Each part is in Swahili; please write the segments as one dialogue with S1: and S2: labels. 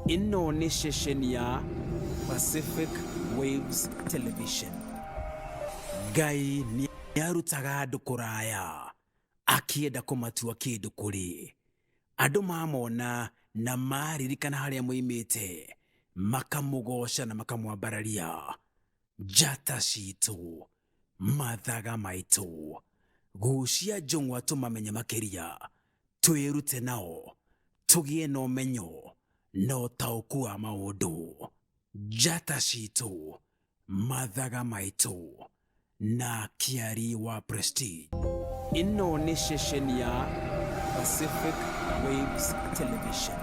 S1: Ino ni shesheni ya Pacific Waves Television. Ngai ni arutaga andu kuraya akienda kumatua kindu kuri. Andu mamona na maririkana haria moimite, makamugosha na makamwambararia. Njata citu, mathaga maitu, gucia njung'wa tumamenye makiria, twirute nao, tugie na umenyo na utauku wa maundu. Njata citu, mathaga maitu, na kiari wa Prestige. Ino ni shesheni ya Pacific Waves Television.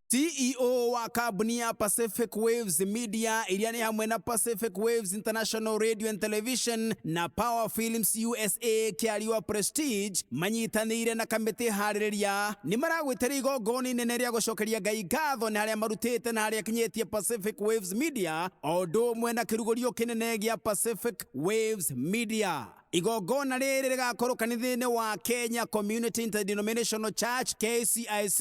S1: CEO wa kabuni ya Pacific Waves Media iria ni hamwe na Pacific Waves International Radio and Television na Power Films USA kiari wa Prestige manyitanire na kamiti hariria ni maragwitira igongoni nene ria gucokeria Ngai ngatho na haria marutite na haria kinyetie Pacific Waves Media ondo umwe na kirugurio kinene gia Pacific Waves Media. Igongona riri rigakorwo kanithini wa Kenya Community Interdenominational Church KCIC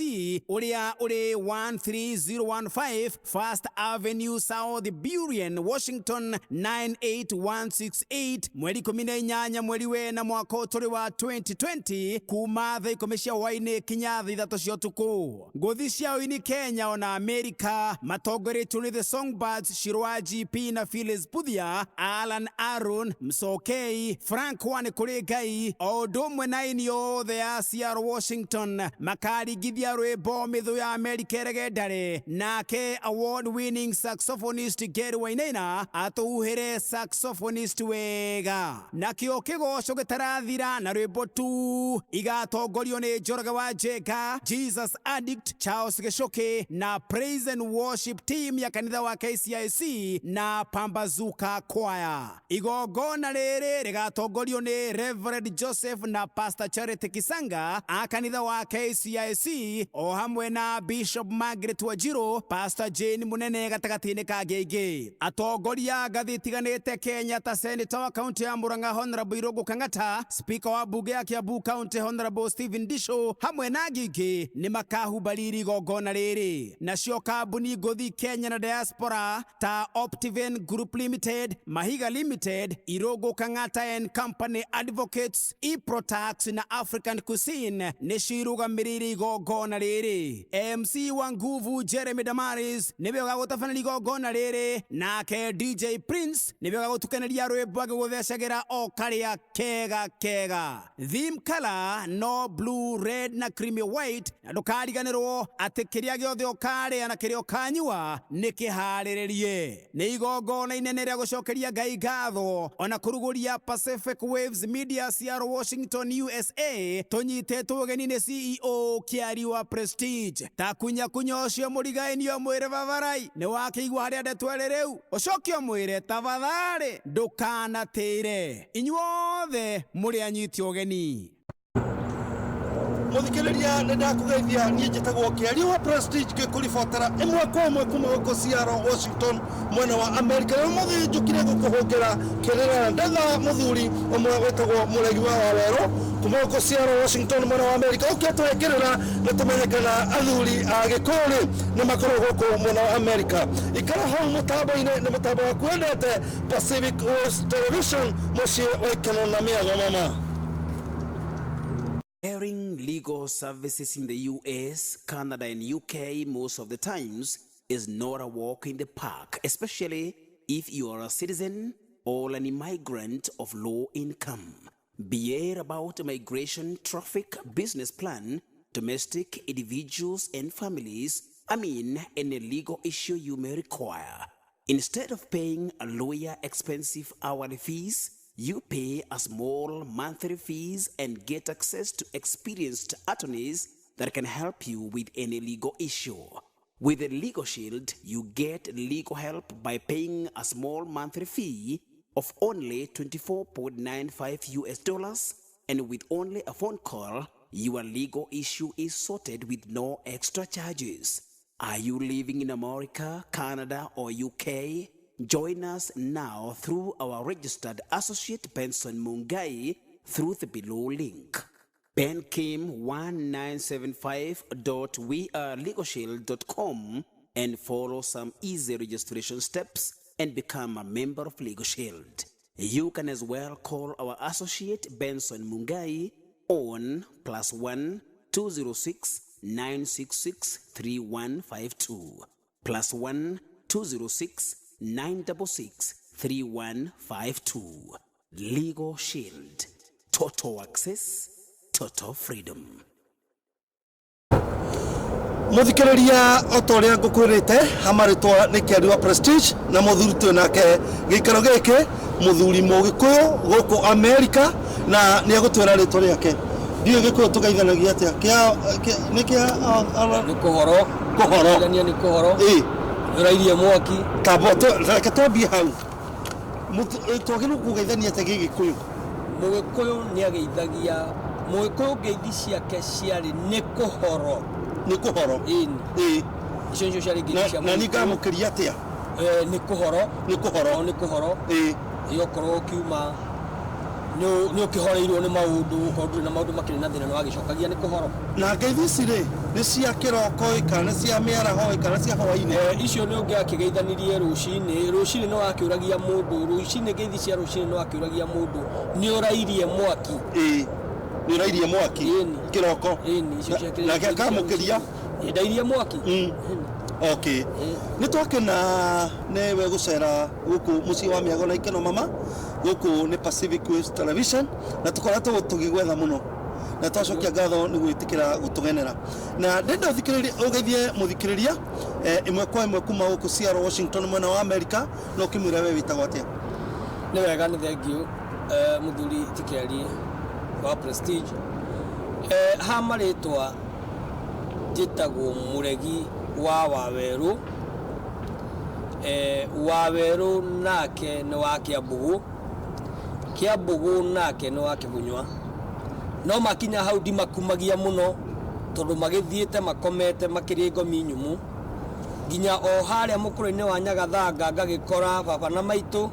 S1: uria uri 13015 First Avenue South Burien, Washington 98168 mweri 18 mweri wena mwaka uturi wa 2020 kuma thaa 10 cia hwaini kinya thaa 3 cia utuku. Nguthi ciao ini Kenya ona Amerika matongoretio ni The Songbirds, Shirwaji P na Phyllis Puthia, Alan Aaron Msokei, Frank Wane kuri Ngai odumwe na ini yothe ya Seattle Washington makarigithia rwimbo mithu ya Amerika eregendare nake award winning saxophonist Gary Wainaina atuhere saxophonist wega nakio kigoco gitarathira na rwimbo tu igatongorio ni Njoroge wa Njenga, Jesus Addict, Charles Gicuki na Praise and Worship Team ya kanitha wa KCIC na Pambazuka Choir. Igongona riri rigatongorio ni Reverend Joseph na Pastor Charity Kisanga a kanitha wa KCIC o hamwe na Bishop Margaret Wajiro, Pastor Jane Munene gatagati-ini ka Ngeingĩ. Atongoria ngathi itiganĩte Kenya ta Senator wa kaunti ya Murang'a Honorable Irungu Kang'ata, Speaker wa bunge ya Kiambu County Honorable Stephen Ndisho hamwe na angĩ ni makahumbariri igongona riri. Nacio kambuni nguthi Kenya na diaspora ta Optiven Group Limited, Mahiga Limited, Irungu Kang'ata and Company Advocates, Iprotax na African Cuisine ni cirugamiriri igongona riri. MC wa nguvu Jeremy Damaris niwe gagutafanira igongona riri, nake DJ Prince niwe gagutukaneria rwimbo agiguthecagira o karia kega kega. Theme color no blue, red na creamy white, na ndukariganirwo ati kiria giothe ukaria na kiria ukanyua ni kihariririe. Ni igongona inene ria gucokeria Ngai ngatho ona kuruguria Pacific Waves Media Seattle Washington USA tunyitetwo ugeni ni CEO kiari wa Prestige takunya kunyocio murigainio mwire vavarai ni wakiigua haria ndetwere riu ucokio mwire tavathari ndukanatire inyuothe muri anyitio ugeni.
S2: Muthikiriria nenda kugeithia nie njitagwo kiari wa Prestige gikuribotera imwe kwa imwe kuma guku Seattle Washington mwena wa America na muthi njukire gukuhongera kirira ndatha muthuri umwe wetagwo Muregi wa Wawero kuma guku Seattle Washington mwena wa America uketwekerera na tumenyekana athuri a Gikuri ni makoro guku mwena wa America ikara hau mutambo-ini ni mutambo wa kwendete Pacific Waves Television mucie wekano na miago mama.
S1: Airing legal services in the US, Canada and UK most of the times is not a walk in the park, especially if you are a citizen or an immigrant of low income. Be it about migration, traffic, business plan, domestic, individuals and families, any legal issue you may require. Instead of paying a lawyer expensive hourly fees, you pay a small monthly fees and get access to experienced attorneys that can help you with any legal issue. With the Legal Shield, you get legal help by paying a small monthly fee of only $24.95 and with only a phone call, your legal issue is sorted with no extra charges. Are you living in America, Canada or UK? Join us now through our registered associate Benson Mungai through the below link. benkim1975.wearelegalshield.com and follow some easy registration steps and become a member of Legal Shield. You can as well call our associate Benson Mungai on +1 206 966 3152 +1 206 966 3152. Legal Shield. Total access, total freedom.
S2: Muthikiriria otoria ngukwirite hamaritwa ni Kiariwa Prestige na muthuri tu nake gikaro giki muthuri mugikuyu guku America na ni agutwira ritwa riake dio gikuyu tugaithanagia atia ni
S3: kuhoro ni kuhoro urairie mwaki
S2: taboto reke twambie hau twagiru kugaithania atia gikuyu
S3: mugikuyu ni ageithagia mugikuyu ngeithi ciake ciari ni kuhoro icio ciari nginya
S2: na ni ngamukiria atia
S3: ni kuhoro iyo korwo kiuma ni ukihoreirwo ni maundu ukorwo na maundu makiri na thina no agicokagia ni kuhoro
S2: na ngeithi cire ni cia kiroko kana cia miaraho kana cia hwaini
S3: icio ni ungi akigeithanirie rucini no akiuragia mundu rucini ngeithi cia rucini no akiuragia mundu ni urairie mwaki
S2: ni urairie mwaki kiroko
S3: icio cia
S2: na gakamukiria
S3: ndairie mwaki
S2: okay ni twakena newe gucera guku muci wa miago na ikeno mama guku ni Pacific Waves Television na tukoretwo tugigwetha muno na twacokia ngatho ni gwitikira gutugenera na ndenda thikiriria ugeithie muthikiriria imwe kwa imwe kuma guku Seattle Washington mwena wa America no kimwira we witagwo atia
S3: ni wega ni thengio muthuri Kiari wa Prestige ha maritwa jitagwo muregi wa waweru nake ni wa Kiambugu nake ni wa Kibunywa no makinya hau dimakumagia muno tondu magithiete makomete makiri ngomi nyumu ginya o haria mukuru-ini wa Nyagathanga ngagikora baba na maitu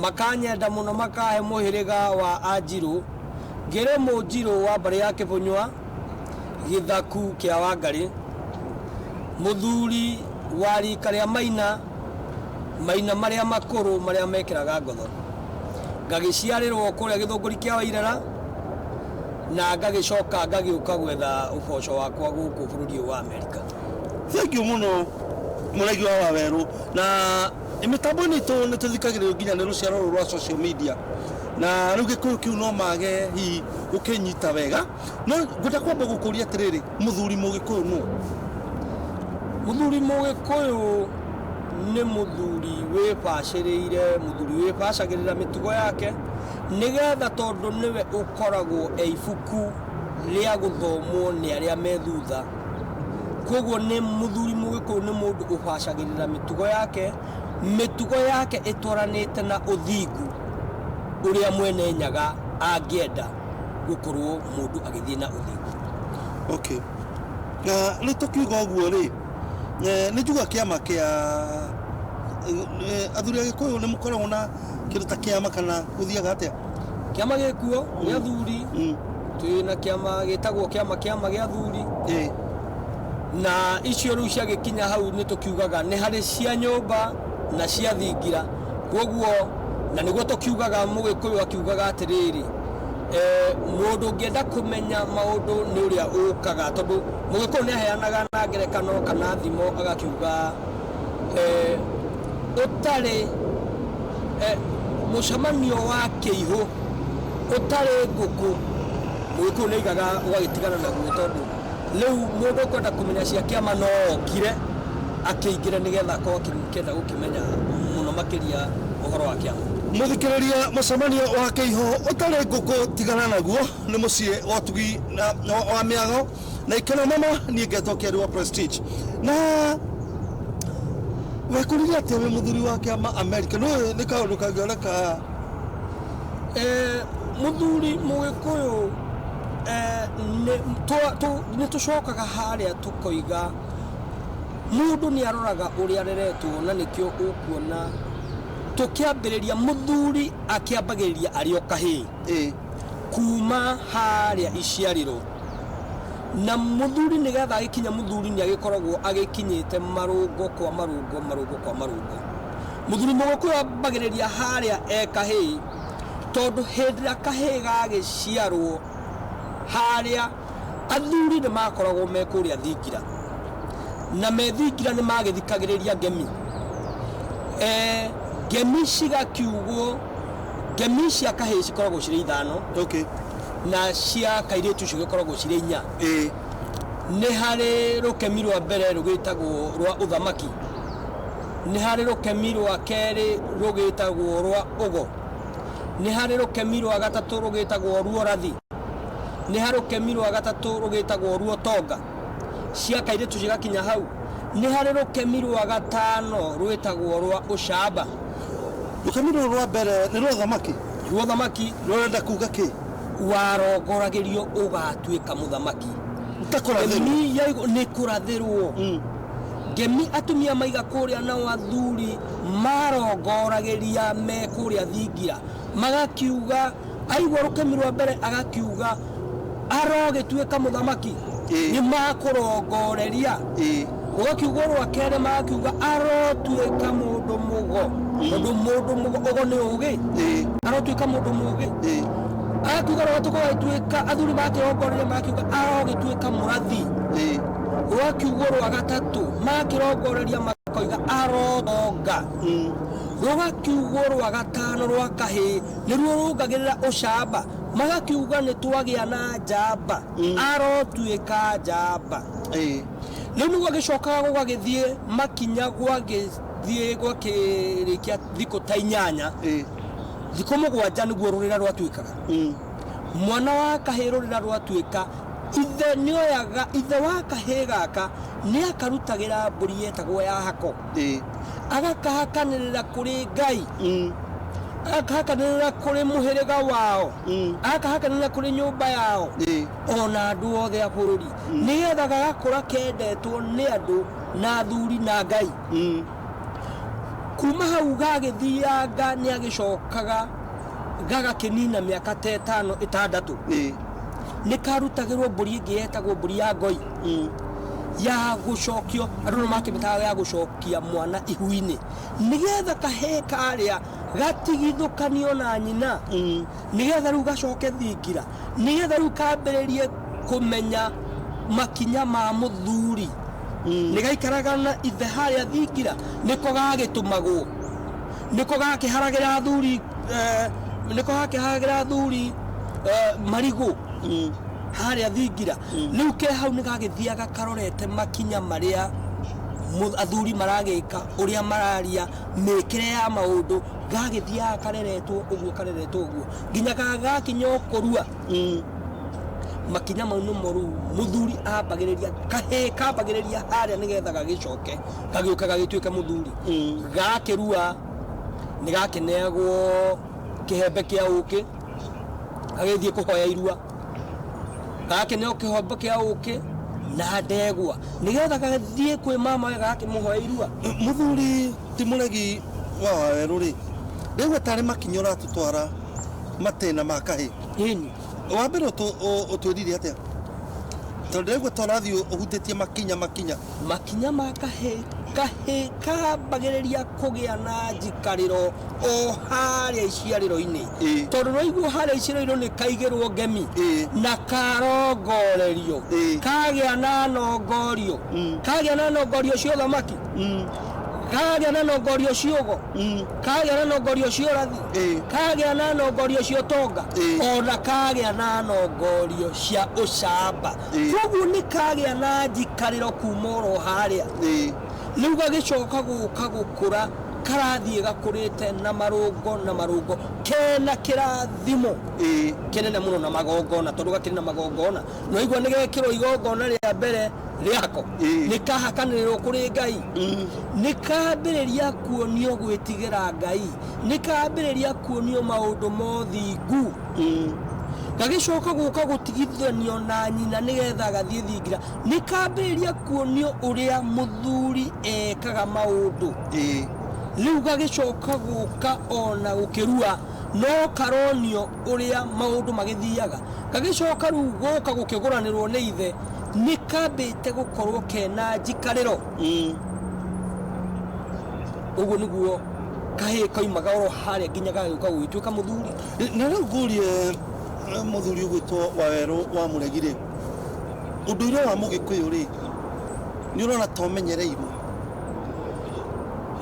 S3: makanyenda muno makahe muhiriga wa Anjiru ngire Munjiru wa mbari ya Kibunywa Githaku kia Wangari muthuri wa rika ria maina maria makuru maria mekiraga ngotho ngagiciarirwo kuria Githunguri kia Wairera na ngagicoka ngagiuka gwetha uboco wakwa guku bururi wa America.
S2: Thank you muno muregi wa Waweru na imitambo ni tuthikagiririo nginya ni ruciaro rwa social media na ruge kiu no mage hi ukinyita wega no ngunda kwamba gukuria atiriri muthuri mugikuyu no muthuri mugikuyu ni muthuri wibaciriire muthuri wibacagirira mitugo yake nigetha tondu niwe ukoragwo eifuku ria guthomwo ni aria methutha koguo ni muthuri mugikuyu ni mundu ubacagirira mitugo yake itwaranite na uthingu uria mwene nyaga angienda gukorwo mundu agithie na uthingu. Okay na ni tukiuga uguo ri ni juga kiama kia athuri agikuyu ni mukoragwo na kiruta kiama kana guthiaga atia
S3: kiama gikuo ni athuri twina kiama gitagwo kiama gia athuri na icio riu cia gikinya hau ni tukiugaga ni hari cia nyumba na cia thingira koguo na niguo tukiugaga mugikuyu akiugaga atiriri mundu ngienda kumenya maundu ni uria ukaga tondu mugikuyu ni aheanaga na ngerekano kana thimo agakiuga utari mucamanio wa kiihu utari nguku mugikuyu ni igaga ugagitigana naguo tondu riu mundu kwenda kumenya cia kiama no okire akiingira nigetha ko kenda gukimenya muno makiria uhoro wa kiama
S2: muthikiriria mucamanio wa kiiho utari nguku tigana naguo ni mucii otugi wa miago na ikena mama ni ngetwo Kiariwa Prestige na wekuriria ati we muthuri wa kiama America no ni kaundu kangioneka
S3: muthuri mugikuyu ni tucokaga haria tukoiga mundu ni aroraga uria areretwo na nikio ukuona tukiambiriria muthuri akiambagiriria ario kahi kuma haria iciariro na muthuri nigetha agikinya muthuri ni agikoragwo agikinyite marungo kwa marungo muthuri mugoku ambagiriria haria ekahi tondu hindira kahi gagiciarwo haria athuri ni makoragwo mekuria thingira na methingira ni magithikagiriria ngemi ngemi cigakiugwo ngemi cia kahi cikoragwo ciri 5
S2: okay
S3: na cia kairitu cikoragwo ciri 4 ni hari rukemi rwa mbere rugitagwo rwa uthamaki ni hari rukemi rwa keri rugitagwo rwa ugo ni hari rukemi rwa gatatu rugitagwo rwa rathi ni hari rukemi rwa gatatu rugitagwo rwa tonga cia kairitu cigakinya hau ni hari rukemi rwa gatano rwitagwo rwa ucamba
S2: rukemi rwa mbere ni rwa uthamaki rurenda kuga ki
S3: warongoragirio ugatuika muthamaki ngemi yaigo ni kurathirwo ngemi atumia maiga kuria na wathuri marongoragiria me kuria thingira magakiuga aigwa rukemi rwa mbere agakiuga arogituika muthamaki ni makurongoreria ugakiuga rwa kere magakiuga arotuika mundu mugo ugo ni ugi arotuika mundu mugi akiuga rwatuko waituika athuri makirongoreria makiuga arogituika murathi ugakiuga rwa gatatu makirongoreria makoiga arotonga ugakiuga rwa gatano rwa kahi niruo rungagirira ucamba magakiuga ni twagia na njamba arotuika njamba riu ni gwagicokaga gwagithie makinya gwagithie gwakirikia thiko ta 8 thiko 7 niguo rurira rwatuikaga mwana wa kahi rurira rwatuika ithe nioyaga ithe wa kahi gaka ni akarutagira mburi yetagwo ya hako agakahakanirira kuri ngai akahakanirira kuri muhiriga wao akahakanirira kuri nyumba yao ona andu othe a bururi nigetha gagakura kendetwo ni andu na athuri na ngai kuma hau gagithianga ni agicokaga gagakinina miaka 5-6 ni karutagirwo mburi ingi yetagwo mburi ya ngoi ya gucokio andu no makimitaga ya gucokia mwana ihuini nigetha kahe karia gatigithukanio na nyina nigetha riu gacoke thingira nigetha riu kambiririe kumenya makinya ma muthuri nigaikaraga na ithe haria thingira niko gagitumagwo niko gakiharagira athuri niko gakiharagira athuri marigo haria thingira riu ke hau ni gagithiaga karorete makinya maria athuri maragika uria mararia mekire ya maundu gagithiaga kareretwo uguo nginya gagakinya kurua makinya mau no moru muthuri ambagiriria kahe kambagiriria haria nigetha gagicoke gagiuka gagituika muthuri gakirua ni gakineagwo kihembe kia uki agithie kuhoya irua gakineo kihembe kia uki na ndegwa nigetha gathie kwi mama we gakimuhoya irua
S2: muthuri timuregi wa weruri ndegwa tare makinyora tutwara matena makahi
S3: ini
S2: wa mbere utwirire atia tondu ndegwa torathi uhutetie makinya
S3: makahe kambagiriria kugia na njikariro o haria iciariro-ini tondu roiguo haria iciariro ni kaigirwo ngemi na karongorerio kagia na nongorio cio thamaki kagia na nongorio ciogo kagia na nongorio cio rathi kagia na nongorio cio tonga ona kagia na nongorio cia ucamba koguo ni kagia na njikariro kuma ro haria riu gagicoka guka gukura karathie gakurite na marungo kena kirathimo kenene muno na magongona tondu gakiri na magongona no igwa ni gekiro igongona ria mbere riako nikahakanirwo kuri ngai nikambiriria kuonio gwitigira ngai nikambiriria kuonio maundu mothingu gagicoka guka gutigithanio na nyina nigetha gathie thingira nikambiriria kuonio uria muthuri ekaga maundu riu gagicoka guka ona gukirua no karonio uria maundu magithiaga gagicoka ru goka gukiguranirwo ni ithe ni kambite gukorwo kena njikariro uguo niguo kahe kaimaga oro haria nginya gagĩũka gũgĩtuĩka mũthuri.
S2: Na rĩu ngũrie mũthuri ũgwĩtwo Wawerũ wa Mũregire, ũndũire wa Mũgĩkũyũ rĩ nĩ ũrona ta ũmenyereirwo?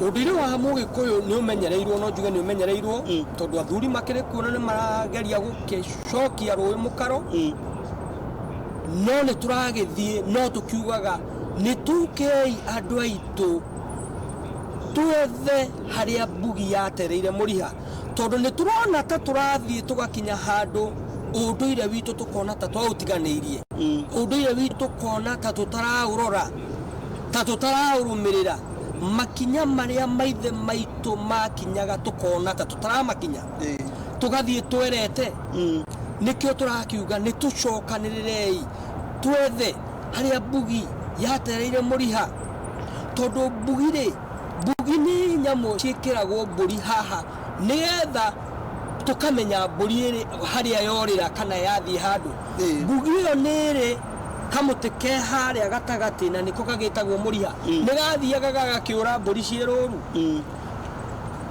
S3: Ũndũire wa Mũgĩkũyũ nĩ ũmenyereirwo, no njuge nĩ ũmenyereirwo tondũ athuri makĩrĩ kuo na nĩ marageria gũkĩcokia rũĩ mũkaro, no nĩ tũragĩthiĩ no tũkiugaga nĩ tukei andũ aitũ twethe harĩa mbugi yatereire mũriha, tondũ nĩ tũrona ta tũrathiĩ tũgakinya handũ ũndũire witũ tũkona ta twaũtiganĩirie, ũndũire witũ tũkona ta tũtaraũrora, ta tũtaraũrũmĩrĩra makinya marĩa maithe maitũ makinyaga tũkona ta tũtaramakinya, tũgathiĩ twerete. Nĩkĩo tũrakiuga nĩ tũcokanĩrĩrei twethe harĩa mbugi yatereire mũriha, tondũ mbugi nĩ nyamũ ciĩkĩragwo mbũri haha nĩgetha tũkamenya mbũri ĩrĩ harĩa yorĩra kana yathiĩ handũ. Mbugi ĩyo nĩrĩ kamũtĩ ke harĩa gatagatĩ na nĩko gagĩtagwo mũriha, nĩgathiaga gagakĩũra mbũri ciĩ rũru,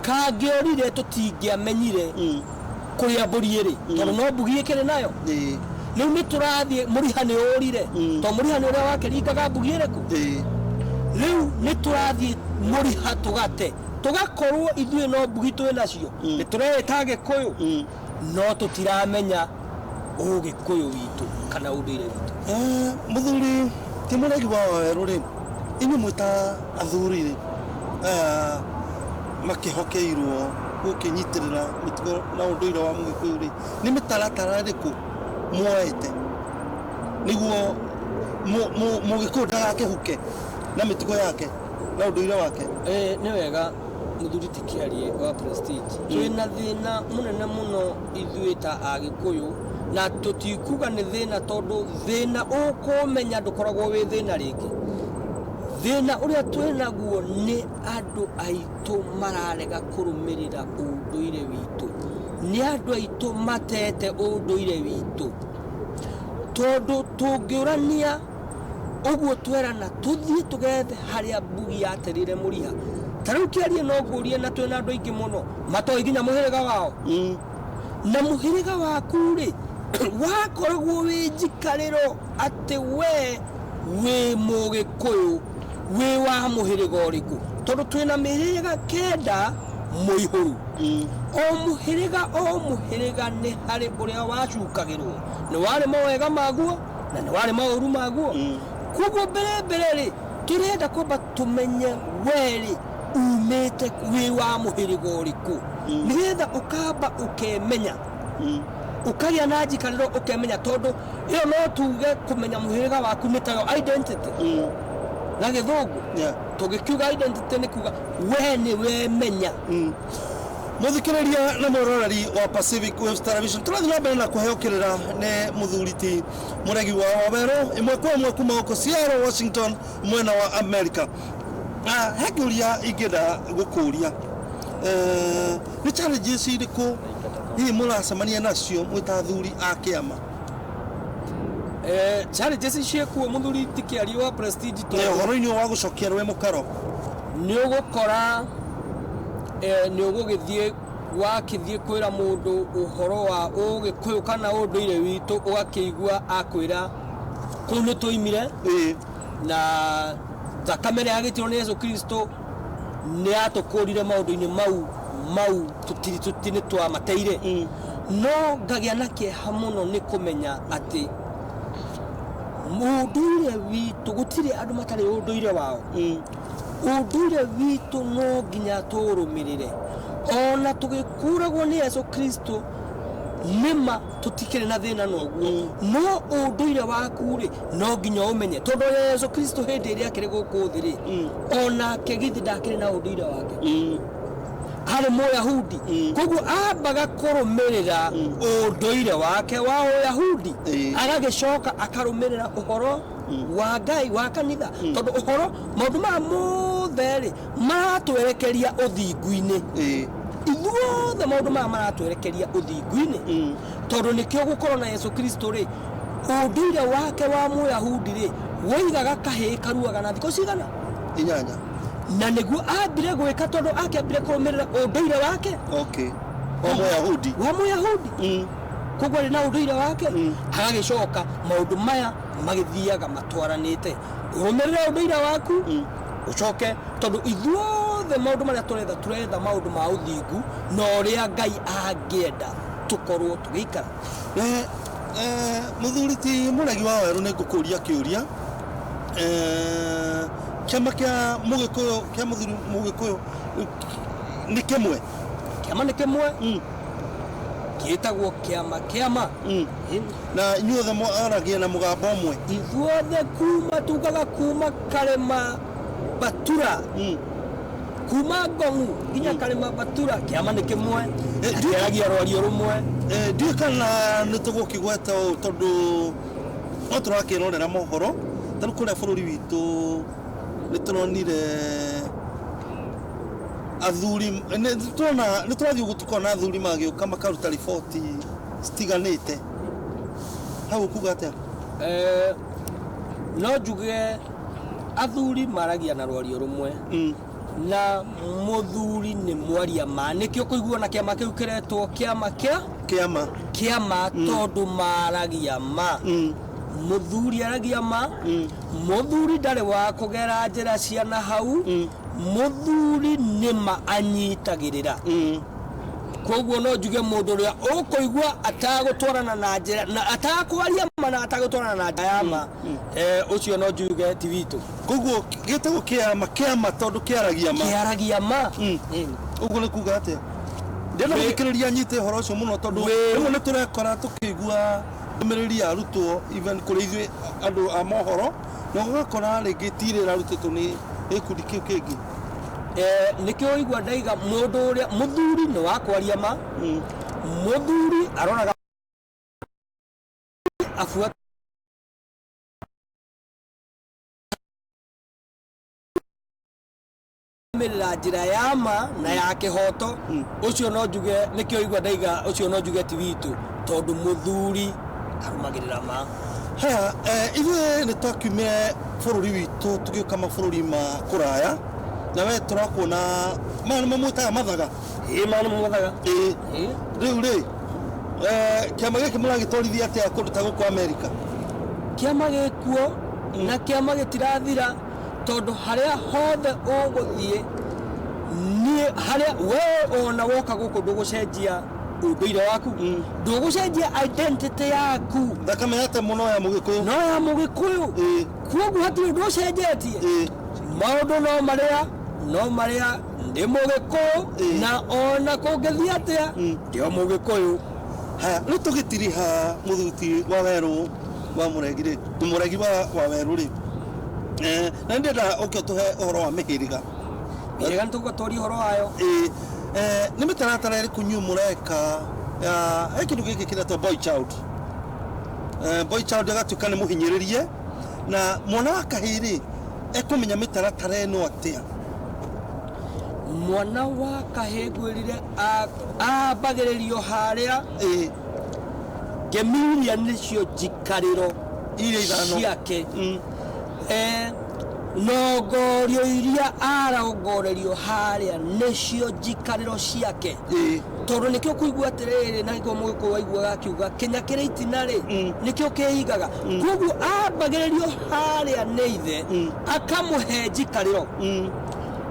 S3: kangĩũrire tũtingĩamenyire kũrĩa mbũri ĩrĩ tondũ no mbugi ĩkĩrĩ nayo. Rĩu nĩ tũrathiĩ mũriha nĩ ũrire tondũ mũriha nĩ ũrĩa wakĩringaga mbugi ĩrĩkũ. Rĩu nĩ tũrathiĩ mũriha tũgate tũgakorwo ithuĩ no mbugi twĩ nacio, nĩ tũreta Gĩkũyũ no tũtiramenya Ũgĩkũyũ witũ kana ũndũire witũ.
S2: Mũthuri ti Mũregi wa Wawerũ rĩ, inyuĩ mwĩta athuri rĩ makĩhokeirwo gũkĩnyitĩrĩra mĩtugo na ũndũire wa Mũgĩkũyũ rĩ, nĩ mĩtaratara ĩrĩkũ muoete nĩguo Mũgĩkũyũ ndagakĩhuke na mĩtugo yake na ũndũire wake?
S3: Nĩ wega mũthuri tikĩarie wa Prestige, twĩna thĩna mũnene mũno ithuĩ ta Agĩkũyũ, na tũtikuga nĩ thĩna tondũ thĩna ũkũmenya ndũkoragwo wĩ thĩna rĩngĩ. Thĩna ũrĩa twĩnaguo nĩ andũ aitũ mararega kũrũmĩrĩra ũndũire witũ, nĩ andũ aitũ matete ũndũire witũ, tondũ tũngĩũrania ũguo twerana tũthiĩ tũgethe harĩa mbugi yaterire mũriha. Ta rĩu kĩarie no ngũrie na twĩna andũ aingĩ mũno matoĩ nginya mũhĩrĩga wao, na mũhĩrĩga waku rĩ wakoragwo wĩ njikarĩro atĩ we wĩ Mũgĩkũyũ wĩ wa mũhĩrĩga ũrĩkũ, tondũ twĩna mĩhĩrĩga kenda mũihũru. O mũhĩrĩga nĩ harĩ ũrĩa wacukagĩrwo, nĩ warĩ mawega maguo na nĩ warĩ maũru maguo. Koguo mbere rĩ tũrenda kwamba tũmenye werĩ umĩte wĩ wa mũhĩrĩga ũrĩkũ, nĩgetha ũkamba ũkemenya, ũkagĩa na njikarĩro ũkemenya, tondũ ĩyo no tuge kũmenya mũhĩrĩga waku nĩ tayo identity na Gĩthũngũ. Tũngĩkiuga identity nĩ kuga we nĩ wemenya.
S2: Mũthikĩrĩria na mũroreri wa Pacific Waves Television, tũrathiĩ na mbere na kũheũkĩrĩra nĩ mũthuri ti Mũregi wa Wawerũ, ĩmwe kwa ĩmwe kuma gũkũ Seattle, Washington, mwena wa America. He kĩũria ingĩenda gũkũria, nĩ challenges irĩkũ hihi mũracemania nacio mwĩ ta athuri a kĩama?
S3: Challenges ciĩkuo mũthuri tikĩarie wa Prestige,
S2: ũhoro-inĩ wa gũcokia rũĩ mũkaro
S3: nĩ ũgũkora nĩ ũgũgĩthiĩ wakĩthiĩ kwĩra mũndũ ũhoro wa Ũgĩkũyũ kana ũndũire witũ, ũgakĩigua akwĩra kũu nĩ tũimire na thakame ĩrĩa yagĩtirwo nĩ Yesu Kristo nĩ yatũkũrire maũndũ-inĩ mau tũtiri twamateire. No ngagĩa na kĩeha mũno nĩ kũmenya atĩ ũndũire witũ gũtirĩ andũ matarĩ ũndũire wao. Ũndũire witũ no nginya tũrũmĩrĩre, ona tũgĩkũragwo nĩ Yesu Kristo nĩma tũtikĩrĩ na thĩna noguo, no ũndũire waku rĩ no nginya ũmenye, tondũ Yesu Kristo hĩndĩ ĩrĩa akĩrĩ gũkũ thĩ rĩ onake githĩ ndakĩrĩ na ũndũire wake, harĩ Mũyahudi. Koguo ambaga kũrũmĩrĩra ũndũire wake wa Ũyahudi, agagĩcoka akarũmĩrĩra ũhoro wa Ngai wa kanitha, tondũ ũhoro maũndũ maya mothe rĩ maratwerekeria ũthingu-inĩ. ithuothe maundu maya maratwerekeria uthingu-ini tondu nikio gukorwo na Yesu Kristo ri unduire wake wa Muyahudi ri woigaga kahii karuaga na thiko cigana
S2: 8
S3: na niguo ambire gwika tondu akiambire kurumirira unduire wake
S2: wa Muyahudi
S3: koguo ari na unduire wake agagicoka maundu maya magithiaga matwaranite urumirire unduire waku ucoke tondu ithuothe maundu maria turetha maundu ma uthingu no ria Ngai angienda tukorwo tugikara
S2: muthuri ti Muragi wa Weru nigukuria kiuria kiama kia Mugikuyu kia muthuri Mugikuyu ni kimwe
S3: gietagwo kiama
S2: na inyuothe mwaragia na mugambo umwe
S3: ithuothe kuma tugaga kuma Karema Batura kuma Ngong'u nginya Karema Batura kiama ni kimwe kiragia rwario rumwe
S2: ndiye kana nitugukigweta tondu no turakirorera mohoro tanu kuria bururi witu nituronire athuri niturathii gutukona athuri magiuka makaruta riboti stiganite hau kuga atia
S3: no njuge athuri maragia na rwario rumwe na muthuri ni mwaria ma nikio kuigua na kiama kiu kiretwo kiama tondu maragia ma muthuri aragia ma muthuri ndari wa kugera njira cia na hau muthuri ni ma anyitagirira koguo no njuge mundu ria ukuigua atagutwarana na njira na atakwaria ma na atagutwarana na njira ma ucio no njuge ti witu
S2: koguo gitego kiama tondu kiaragia ma uguo ni kuga atia ndena gukiriria nyite horo ucio muno tondu rimwe ni turekora tukigua ndumiriri arutwo even kuri ithui andu a mohoro no gukora ringi tirira arutitwo ni ikundi kiu kingi
S3: nikio igua ndaiga mundu uria muthuri ni wa kwaria ma muthuri aronaga afuata mirira njira ya ma na ya kihoto ucio no njuge nikio igua ndaiga ucio no njuge ti witu tondu muthuri arumagirira ma
S2: ha ithuĩ nĩ twakiumire bũrũri witũ tũgĩũka mabũrũri ma kũraya na we tũrakuona maya nĩ mamwĩtaga mathaga
S3: maya nĩ mathaga
S2: rĩu rĩ kĩama gĩkĩ mũragĩtwarithia atĩa kũndũ ta gũkũ Amerika
S3: kĩama gĩkuo na kĩama gĩtirathira tondu haria hothe ũgũthiĩ ni haria we ona woka gũkũ ndũgũcenjia unduire waku ndũgũcenjia identity yaku
S2: thakame yate muno ya Mũgĩkũyũ
S3: no ya Mũgĩkũyũ kuoguo hatirĩ ũndũ ũcenjetie maũndũ no marĩa ndĩ Mũgĩkũyũ na ona kũngĩthiĩ atĩa ndĩ Mũgĩkũyũ
S2: haya rĩu tũgĩtiriha mũthuti wa Werũ wa Mũregi wa Werũ rĩ na ndĩrenda ũke ũtũhe ũhoro wa mĩhĩrĩga
S3: nĩtũgũtũria ũhoro wayo
S2: nĩ mĩtaratara ĩrĩkũ nyuĩ mũreka kĩndũ gĩkĩ kĩretwo boy child agatuĩka nĩ mũhinyĩrĩrie na mwana wa kahĩĩ rĩ ekũmenya mĩtaratara ĩno atĩa
S3: mwana wa kahĩĩ ngwĩrire ambagĩrĩrio harĩa ngemiria nĩcio njikarĩro
S2: iria ithano
S3: ciake nongorio iria arongorerio haria nicio njikariro ciake tondu nikio kuigua atiriri na niguo Mũgĩkũyũ waiguaga akiuga Kenya kĩrĩ itina rĩ nikio kĩigaga koguo ambagĩrĩrio haria nĩ ithe akamuhe njikariro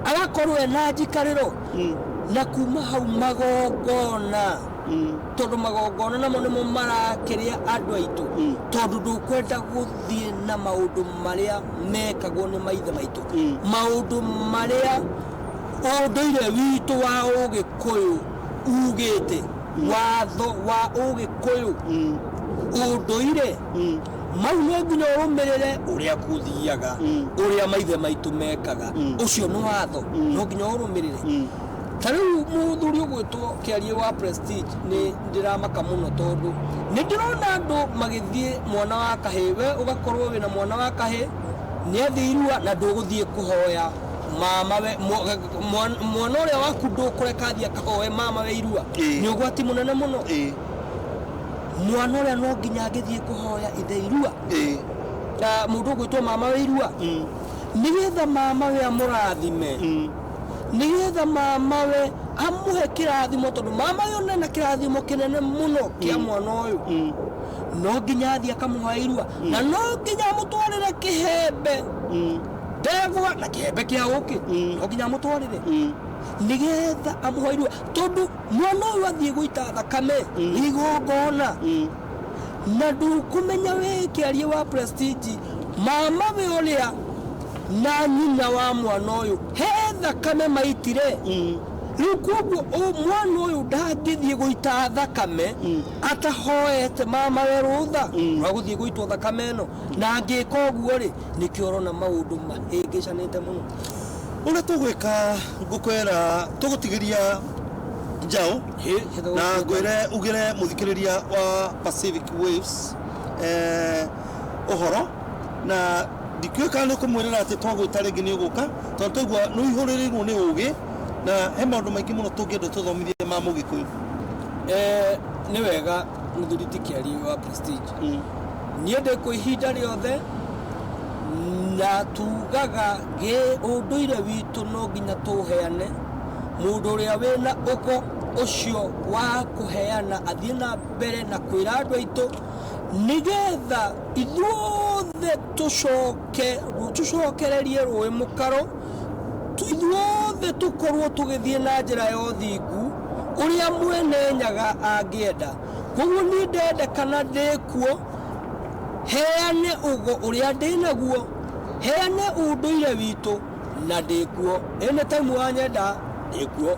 S3: agakorwo ena njikariro na kuma hau magongona tondu magongona namo nimo marakĩrĩa andũ aitũ tondu ndũkwenda gũthiĩ na maũndũ marĩa mekagwo nĩ maithe maitũ maũndũ marĩa ũndũire witũ wa Ũgĩkũyũ ugĩte watho wa Ũgĩkũyũ ũndũire mau no nginya ũrũmĩrĩre ũrĩa kũthiaga ũrĩa maithe maitũ mekaga ũcio nĩ watho no nginya ũrũmĩrĩre tariu muthuri ugwitwo Kiarie wa Prestige ni ndiramaka muno tondu ni ndirona andu magithie mwana wa kahĩĩ we ugakorwo wina mwana wa kahĩĩ ni athirua na nduguthie kuhoya mama we mwana uria waku ndukureka thia kahoe mama we irua ni ugwati munene muno mwana uria no nginya ngithie kuhoya ithe irua na mundu gwitwo mama we irua nigetha mama we amurathime nigetha mama we amuhe kirathimo tondu mama we ona na kirathimo kinene muno kia mwana uyu no nginya thia kamuhoya irua na no nginya mutwarire kihembe ndegwa na kihembe kia uki no nginya mutwarire nigetha amuhoya irua tondu mwana uyu athie guita thakame igongona na ndukumenya we kiarie wa Prestige mama we uria na nyina wa mwana uyu he thakame maitire riu koguo mwana uyu ndangithie guita thakame atahoete mama we rutha wa guthie guitwo thakame ino na ngika uguo ri nikio urona maundu mahingicanite muno
S2: uria tugwika ngukwera tugutigiria njao na ngwire ugire muthikiriria wa Pacific Waves uhoro na ndikwika ni kumwirira ati twagwita ringi ni uguka tondu tugwa no ihuririrwo ni ugi na he maundu maingi muno tungienda tuthomithie ma mugikuyu
S3: ni wega muthuri tikiari wa Prestige niende ku ihinda riothe na tugaga ge unduire witu no nginya tuheane mundu uria wina uko ucio wa kuheana athie na mbere na kwira andu aitu nigetha ithuothe tucokererie rui mukaro ithuothe tukorwo tugithie na njira ya uthingu uria mwene nyaga angienda koguo ni ndende kana ndikuo heane ugo uria ndinaguo heane unduire witu na ndikuo ene time wanyenda ndikuo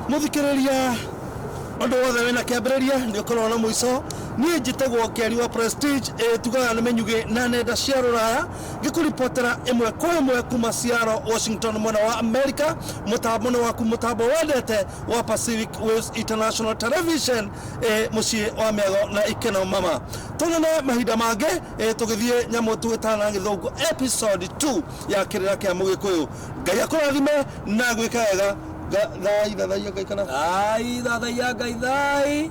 S2: muthikiriria undu wothe wina kiambiriria ni ukorwo na muico nie njitagwo Kiari wa Prestige tugaga ni menyuge na nenda cia ruraya gikuripotera imwe kwa imwe kuma Seattle Washington mwena wa America mutambo waku mutambo wendete wa Pacific Waves International Television mucii wa Mego na Ikeno mama tonene mahinda mange tugithie nyamu twitana githungu episode 2 ya kirira kia mugikuyu ngai akurathime na gwika wega thathaia ngai kana
S3: thathaia ngai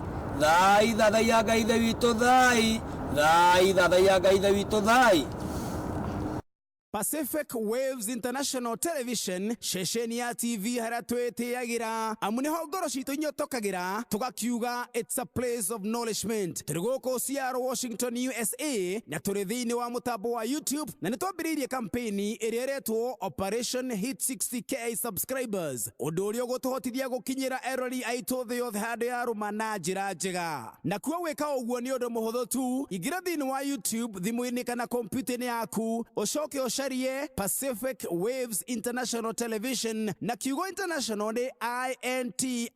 S3: thathaia ngai ithe witũ thathaia ngai ithe witũ
S1: Pacific Waves International Television shesheni ya TV haria twitiagira amu niho ngoro citu inyotokagira tugakiuga it's a place of knowledgement turi guku Seattle Washington USA na turi thiini wa mutambo wa YouTube na nitwambiriirie kampeni iria iretwo Operation Hit 60K subscribers undu uria gutuhotithia gukinyira erori aitu thi yothe handu ya ruma na njira njega na kuo gwika uguo ni undu muhuthu tu ingira thiini wa YouTube thimu-ini kana kompyuta-ini yaku ucoke sharie Pacific Waves International Television na kiugo international ni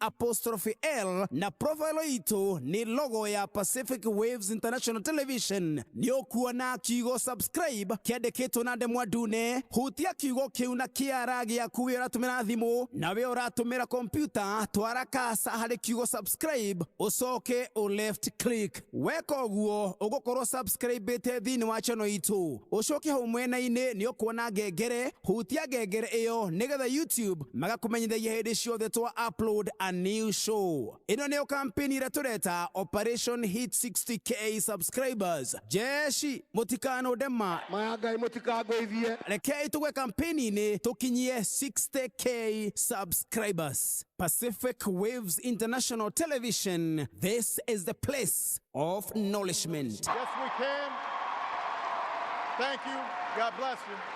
S1: INT''L na profile itu ni logo ya Pacific Waves International Television ni okuona kiugo subscribe kiandikitwo na ndemwa ndune hutia kiugo kiu na kiara giaku wi uratumira thimu na wi uratumira kompyuta twara kasa hari kiugo subscribe ucoke o left click weka uguo ugukorwo subscribe te thini wa channel itu ucoke hau mwena-ini ni ukuona ngengere hutia ngengere iyo nigetha YouTube magakumenyithagia hindi ciothe twa upload a new show ino ni campaign ira tureta Operation Hit 60K subscribers jeshi mutikano dema
S2: maya ngai mutikangwithie
S1: rekei tugwe campaign ni tukinyie 60K subscribers Pacific Waves International Television, this is the place of knowledgement.
S4: Yes, we can. Thank you. God bless you.